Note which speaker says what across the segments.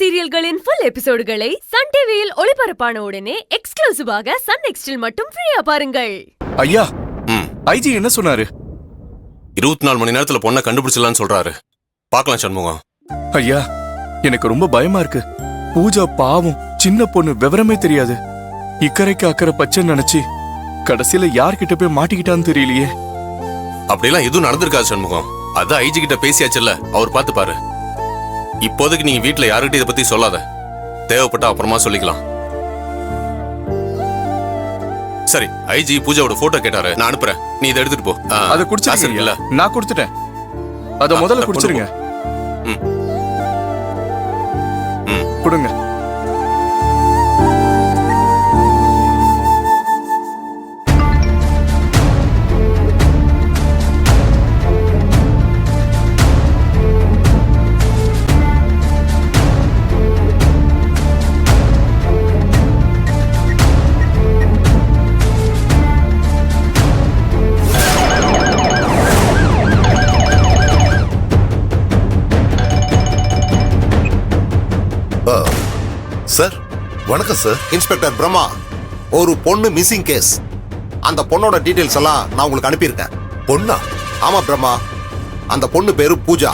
Speaker 1: சீரியல்களின் full எபிசோடுகளை Sun டிவியில் ஒளிபரப்பான உடனே எக்ஸ்க்ளூசிவாக சன் நெக்ஸ்டில் மட்டும் ஃப்ரீயா பாருங்கள்.
Speaker 2: ஐயா, ஐஜி என்ன சொன்னாரு?
Speaker 3: 24 மணி நேரத்துல பொண்ணை கண்டுபிடிச்சலான்னு சொல்றாரு. பார்க்கலாம் சண்முகம்.
Speaker 2: ஐயா, எனக்கு ரொம்ப பயமா இருக்கு. பூஜா பாவம், சின்ன பொண்ணு, விவரமே தெரியாது. இக்கரைக்கு அக்கறை பச்சைன்னு நினைச்சு கடைசியில யார்கிட்ட போய் மாட்டிக்கிட்டான்னு தெரியலையே.
Speaker 3: அப்படிலாம் எதுவும் நடந்திருக்காது சண்முகம். அதான் ஐஜி கிட்ட பேசியாச்சுல்ல, அவர் பார்த்து பாரு. இப்போதைக்கு நீங்க வீட்டுல யாருக்கிட்ட இதை பத்தி சொல்லாத. தேவைப்பட்டா அப்புறமா சொல்லிக்கலாம். சரி, ஐஜி பூஜாவோட போட்டோ கேட்டாரு, நான் அனுப்புறேன். நீ இதை எடுத்துட்டு போ.
Speaker 2: அதை குடிச்சிருக்கீங்களா? நான் கொடுத்துட்டேன். அத முதல்ல குடிச்சிருங்க. கொடுங்க.
Speaker 4: சார், வணக்கம் சார்.
Speaker 5: இன்ஸ்பெக்டர் பிரம்மா, ஒரு பொண்ணு மிஸ்ஸிங் கேஸ். அந்த பொண்ணோட டீடைல்ஸ் எல்லாம் நான் உங்களுக்கு அனுப்பியிருக்கேன்.
Speaker 4: பொண்ணா?
Speaker 5: ஆமா பிரம்மா, அந்த பொண்ணு பேரு பூஜா.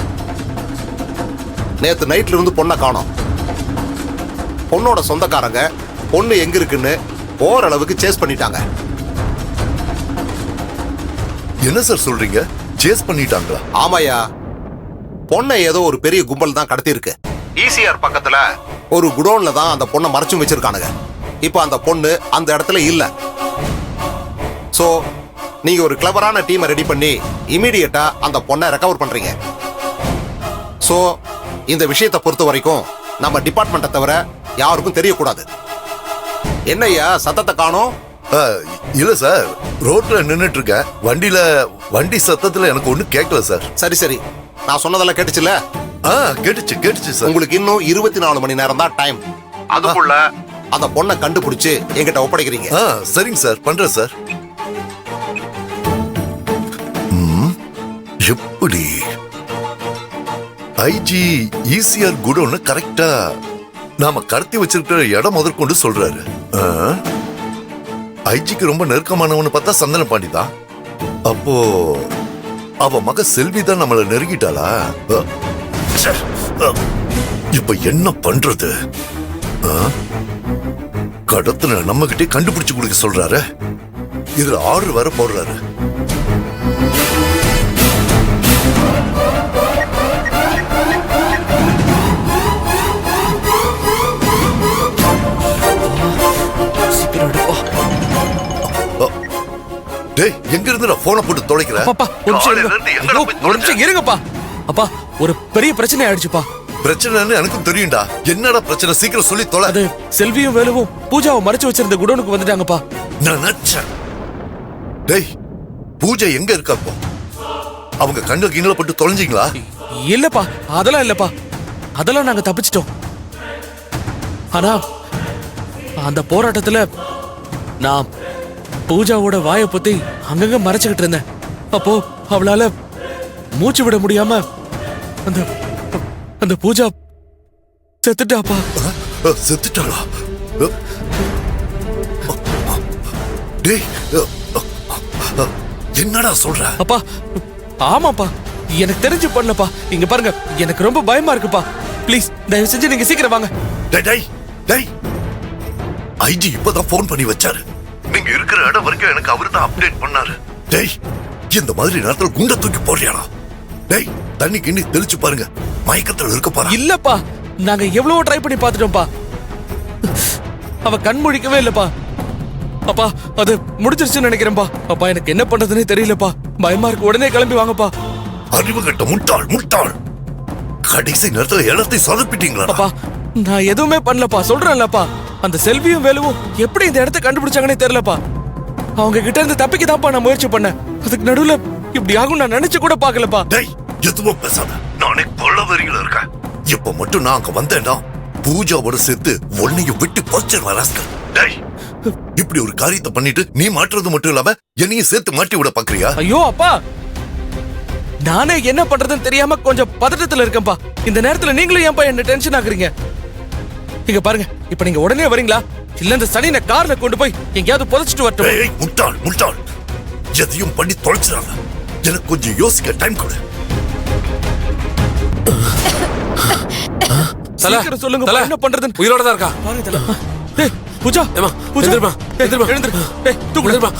Speaker 5: நேத்து நைட்ல இருந்து பொண்ணை காணோம். பொண்ணோட சொந்தக்காரங்க பொண்ணு எங்க இருக்குன்னு ஓரளவுக்கு சேஸ் பண்ணிட்டாங்க.
Speaker 4: என்ன சார் சொல்றீங்க? சேஸ் பண்ணிட்டாங்களா?
Speaker 5: ஆமாயா, பொண்ணை ஏதோ ஒரு பெரிய கும்பல் தான் கடத்தி இருக்கு. ஈசிஆர் பக்கத்துல ஒரு குடோன்ல தான் அந்த பொண்ணை மறைச்சும் வச்சிருக்கானுங்க. இப்ப அந்த பொண்ணு அந்த இடத்துல இல்ல. சோ நீங்க ஒரு கிளவரான டீமை ரெடி பண்ணி இமிடியேட்டா அந்த பொண்ணை ரெக்கவர் பண்றீங்க. சோ இந்த விஷயத்தை பொறுத்த வரைக்கும் நம்ம டிபார்ட்மெண்ட்டை தவிர யாருக்கும் தெரியக்கூடாது. என்னய்யா சத்தத்தை காணோம்?
Speaker 4: இல்ல சார், ரோட்ல நின்னுட்டு இருக்க. வண்டி சத்தத்துல எனக்கு ஒண்ணு கேட்கல சார்.
Speaker 5: சரி சரி, நான் சொன்னதெல்லாம் கேட்டுச்சுல?
Speaker 4: கேட்டுச்சு சார்.
Speaker 5: உங்களுக்கு இன்னும் 24 மணி நேரம் தான் டைம். அதுக்குள்ள அந்த பொண்ணை கண்டுபிடிச்சு என்கிட்ட ஒப்படைக்கிறீங்க.
Speaker 4: சரிங்க சார், பண்றேன் சார். எப்படி ஐஜி ஈசிஆர் குடோன்னு கரெக்டா நாம கடத்தி வச்சிருக்கிற இடம் முதற்கொண்டு சொல்றாரு. ஐஜிக்கு ரொம்ப நெருக்கமானவன்னு பார்த்தா சந்தன பாண்டி தான். அப்போ அவ மக செல்வி தான் நம்மள நெருங்கிட்டாளா? இப்ப என்ன பண்றது? கடத்துல நம்ம கிட்டே கண்டுபிடிச்சு கொடுக்க சொல்றாரு. இதுல ஆர்டர் வர போடுறாரு. எங்க இருந்து நான் போனை போட்டு தொலைக்கிறேன்.
Speaker 6: இருங்கப்பா. அப்பா, ஒரு பெரிய பிரச்சனை ஆயிடுச்சுப்பா.
Speaker 4: பிரச்சனைன்னு எனக்கும் தெரியும்டா. என்னடா பிரச்சனை? சீக்கிரம் சொல்லி தொலை.
Speaker 6: அது செல்வியும் வேலுவும் பூஜாவை மறைச்சு வச்சிருந்த குடோனுக்கு வந்துட்டாங்கப்பா.
Speaker 4: நான் நினைச்சேன். டேய், பூஜை எங்க இருக்கப்போ? அவங்க கண்ணுல கீழ போட்டு தொலைஞ்சிங்களா?
Speaker 6: இல்லப்பா, அதெல்லாம் இல்லப்பா. அதெல்லாம் நாங்க தப்பிச்சிட்டோம். ஆனா அந்த போராட்டத்துல நான் பூஜாவோட வாயை பத்தி அங்கங்க மறைச்சுக்கிட்டு இருந்தேன். அப்போ அவளால மூச்சு விட முடியாம அந்த பூஜா செத்துட்டாப்பா.
Speaker 4: செத்துட்டாளா? டேய், என்னடா சொல்ற?
Speaker 6: அப்பா, ஆமாப்பா, எனக்கு தெரிஞ்சு பண்ணலப்பா. இங்க பாருங்க, எனக்கு ரொம்ப பயமா இருக்குப்பா. ப்ளீஸ் தயவு செஞ்சு நீங்க சீக்கிரம் வாங்க.
Speaker 4: டேய், ஐஜி இப்பதான் போன் பண்ணி வச்சாரு. நீங்க இருக்கிற இடம் வரைக்கும் எனக்கு அவரு தான் அப்டேட் பண்ணாரு. டேய், இந்த மாதிரி நேரத்துல குண்ட தூக்கி போடுறியாடா? டேய், தண்ணி கிண்ணி தெளிச்சு பாருங்க, மயக்கத்துல இருக்க பாரு.
Speaker 6: இல்லப்பா, நாங்க எவ்வளவு ட்ரை பண்ணி பார்த்துட்டோம்ப்பா. அவ கண் முழிக்கவே இல்லப்பா. அப்பா, அது முடிச்சிருச்சுன்னு நினைக்கிறேன்ப்பா. அப்பா, எனக்கு என்ன பண்றதுன்னே தெரியலப்பா. பயமா இருக்கு. உடனே கிளம்பி வாங்கப்பா.
Speaker 4: அறிவு கட்ட முட்டாள். கடைசி நேரத்துல எல்லாத்தையும் சொதப்பிட்டீங்களா?
Speaker 6: அப்பா, நான் எதுவுமே பண்ணலப்பா, சொல்றேன்லப்பா. அந்த செல்வியும் வேலுவும் எப்படி இந்த இடத்தை கண்டுபிடிச்சாங்கன்னே தெரியலப்பா. அவங்க கிட்ட இருந்து தப்பிக்க தான்ப்பா நான் முயற்சி பண்ணேன். அதுக்கு நடுவுல இப்படி ஆகும் நான் நினைச்சு கூட பாக்கலப்பா.
Speaker 4: டேய், எதுவும் பேசாத. நானே கொலவெறியில இருக்கேன். இப்ப மட்டும் நான் அங்க வந்தேன்னா பூஜாவோட சேர்த்து உன்னையும் விட்டு போச்சிருவேன். டேய், இப்படி ஒரு காரியத்தை பண்ணிட்டு நீ மாட்டுறது மட்டும் இல்லாம என்னையும் சேர்த்து மாட்டி விட பாக்குறியா?
Speaker 6: ஐயோ அப்பா, நானே என்ன பண்றதுன்னு தெரியாம கொஞ்சம் பதட்டத்துல இருக்கேன்பா. இந்த நேரத்துல நீங்களும் ஏன்பா என்ன டென்ஷன் ஆகுறீங்க? இங்க பாருங்க, இப்ப நீங்க உடனே வரீங்களா? இல்ல இந்த சனினை கார்ல கொண்டு போய் எங்கேயாவது புதைச்சிட்டு வரட்டும்.
Speaker 4: ஏய் முட்டாள் முட்டாள், எதையும் பண்ணி தொலைச்சிடாத. எனக்கு கொஞ்சம் யோசிக்க டைம் கொடு.
Speaker 3: தல,
Speaker 6: சீக்கிரம் சொல்லுங்க,
Speaker 3: தல,
Speaker 6: என்ன பண்றதுன்னு.
Speaker 3: உயிரோட தான் இருக்கா?
Speaker 6: பாருங்க தல. டேய் பூஜா,
Speaker 3: ஏம்மா,
Speaker 6: பூஜா,
Speaker 3: எந்திருப்பா, எந்திருப்பா.
Speaker 6: எழுந்திரு. டேய் தூக்கு.
Speaker 3: எழுந்திருப்பா.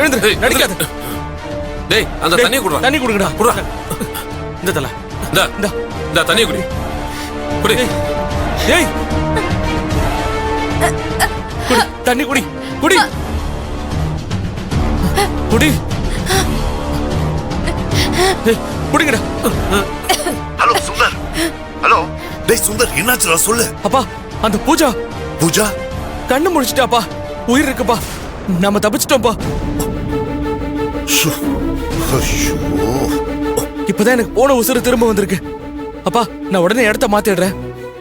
Speaker 6: எழுந்திரு,
Speaker 3: ஏய்,
Speaker 6: நடிக்காத.
Speaker 3: டேய், அந்த
Speaker 6: டேய்,
Speaker 3: தண்ணியை குடுறா.
Speaker 6: தண்ணி குடுங்கடா.
Speaker 3: குடுறா.
Speaker 6: இந்த தல.
Speaker 3: இந்தா,
Speaker 6: இந்தா.
Speaker 3: இந்தா தண்ணியை குடி. குடி.
Speaker 6: ஏய் குடி, தண்ணி குடி, குடி, குடி. ஏய், குடிங்கடா.
Speaker 4: Hello Sundar, hello. டேய் சுந்தர், என்னாச்சுடா சொல்லு.
Speaker 6: அப்பா, அந்த பூஜா
Speaker 4: பூஜா,
Speaker 6: கண்ணு முடிச்சிட்டாப்பா. உயிர் இருக்குப்பா. நாம தப்பிச்சிட்டோம்ப்பா.
Speaker 4: ஷோ, ஐயோ.
Speaker 6: இப்பதான் எனக்கு போன உசுறு திரும்ப வந்திருக்கு. அப்பா, நான் உடனே இடத்த மாத்திடுறேன்.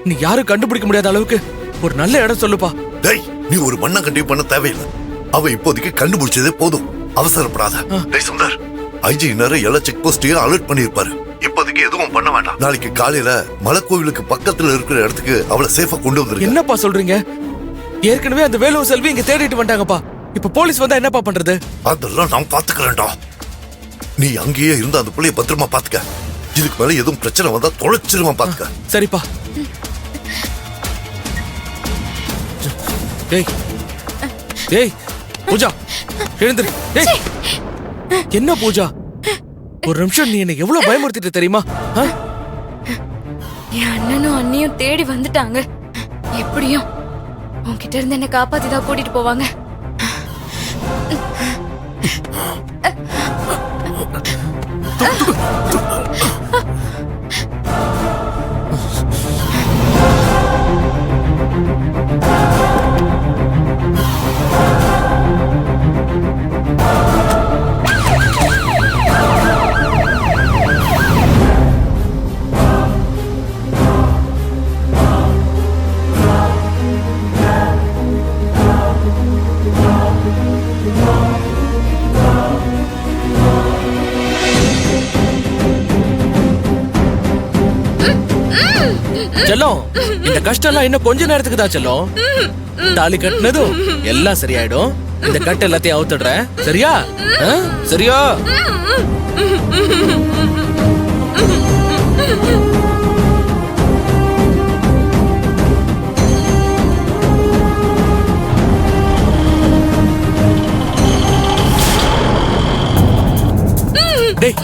Speaker 6: நீ யாரும் கண்டுபிடிக்க முடியாத அளவுக்கு ஒரு நல்ல இடம் சொல்லுப்பா.
Speaker 4: டேய், நீ ஒரு மண்ணை கண்டிப்பா பண்ண தேவையில்லை. அவ இப்போதைக்கு கண்டுபிடிச்சதே போதும். அவசரப்படாத. டேய் சுந்தர், ஐஜி நேரம் எல்லா செக் போஸ்டையும் அலர்ட் பண்ணிருப்பாரு. இப்போதைக்கு எதுவும் பண்ண வேண்டாம். நாளைக்கு காலையில மலைக்கோவிலுக்கு பக்கத்துல இருக்கிற இடத்துக்கு அவளை சேஃபா கொண்டு வந்துருக்கு.
Speaker 6: என்னப்பா சொல்றீங்க? ஏற்கனவே அந்த வேலு செல்வி இங்க தேடிட்டு வந்துட்டாங்கப்பா. இப்ப போலீஸ் வந்தா என்னப்பா பண்றது?
Speaker 4: அதெல்லாம் நான் பாத்துக்கிறேன்டா. நீ அங்கேயே இருந்து அந்த பிள்ளைய பத்திரமா பாத்துக்க. இதுக்கு மேல எதுவும் பிரச்சனை வந்தா தொலைச்சிருவான் பாத்துக்க.
Speaker 6: சரிப்பா. ஏய் ஏய் பூஜா, எழுந்திரு. ஏய், என்ன பூஜா, ஒரு நிமிஷம், நீ என்ன எவ்வளவு பயமுறுத்திட்ட தெரியுமா? ஆ?
Speaker 7: என் அண்ணனும் அண்ணியும் தேடி வந்துட்டாங்க. எப்படியும் உன்கிட்ட இருந்து என்ன காப்பாத்தி தான் கூட்டிட்டு போவாங்க.
Speaker 6: செல்லம், இந்த கஷ்டம் எல்லாம் இன்னும் கொஞ்ச நேரத்துக்கு தான் செல்லம். தாலி கட்டினதும் எல்லாம் சரியாயிடும். இந்த கட்டு எல்லாத்தையும் அவுத்துடுறேன், சரியா? ஆ? சரியா? டேய்,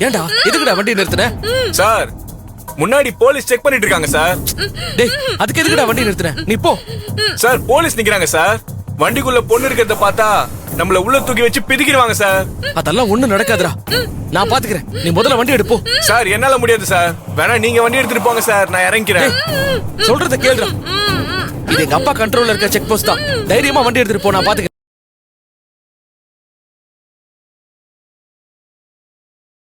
Speaker 6: ஏன்டா எதுக்குடா வண்டி நிறுத்தின?
Speaker 2: சார், முன்னாடி போலீஸ் செக் பண்ணிட்டு இருக்காங்க சார்.
Speaker 6: டேய், அதுக்கு எதுக்குடா வண்டி நிறுத்தின? நீ போ.
Speaker 2: சார், போலீஸ் நிக்கிறாங்க சார். வண்டிக்குள்ள பொண்ணு இருக்கிறத பார்த்தா நம்மள உள்ள தூக்கி வச்சு பிதிக்கிடுவாங்க சார்.
Speaker 6: அதெல்லாம் ஒண்ணும் நடக்காதுடா. நான் பாத்துக்கிறேன். நீ முதல்ல வண்டி எடுப்போ.
Speaker 2: சார், என்னால முடியாது சார். வேணா நீங்க வண்டி எடுத்துட்டு போங்க சார், நான் இறங்கிறேன்.
Speaker 6: சொல்றத கேளுடா. இது எங்க அப்பா கண்ட்ரோல்ல இருக்க செக் போஸ்ட் தான். தைரியமா வண்டி எடுத்துட்டு போ, நான் பாத்துக்கிறேன்.